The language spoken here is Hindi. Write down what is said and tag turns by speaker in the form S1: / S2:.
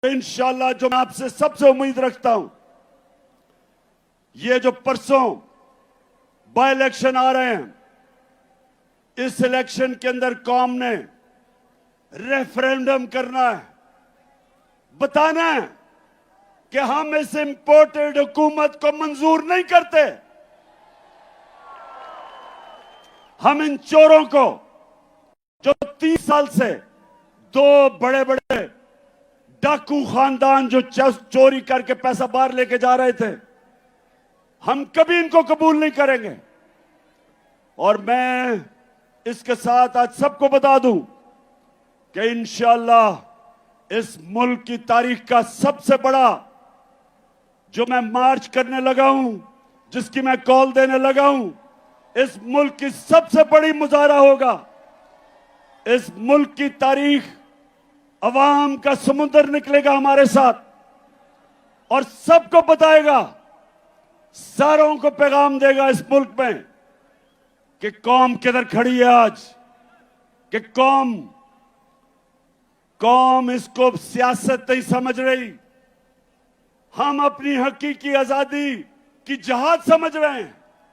S1: इंशाअल्लाह जो मैं आपसे सबसे उम्मीद रखता हूं, ये जो परसों बाय इलेक्शन आ रहे हैं, इस इलेक्शन के अंदर कौम ने रेफरेंडम करना है, बताना है कि हम इस इंपोर्टेड हुकूमत को मंजूर नहीं करते। हम इन चोरों को, जो 30 साल से दो बड़े बड़े डाकू खानदान जो चोरी करके पैसा बाहर लेके जा रहे थे, हम कभी इनको कबूल नहीं करेंगे। और मैं इसके साथ आज सबको बता दूं कि इंशाअल्लाह इस मुल्क की तारीख का सबसे बड़ा जो मैं मार्च करने लगा हूं, जिसकी मैं कॉल देने लगा हूं, इस मुल्क की सबसे बड़ी मुजाहरा होगा। इस मुल्क की तारीख, अवाम का समुद्र निकलेगा हमारे साथ और सबको बताएगा, सारों को पैगाम देगा इस मुल्क में कि कौम किधर खड़ी है आज, कि कौम इसको सियासत नहीं समझ रही, हम अपनी हकीकी आजादी की जहाद समझ रहे हैं।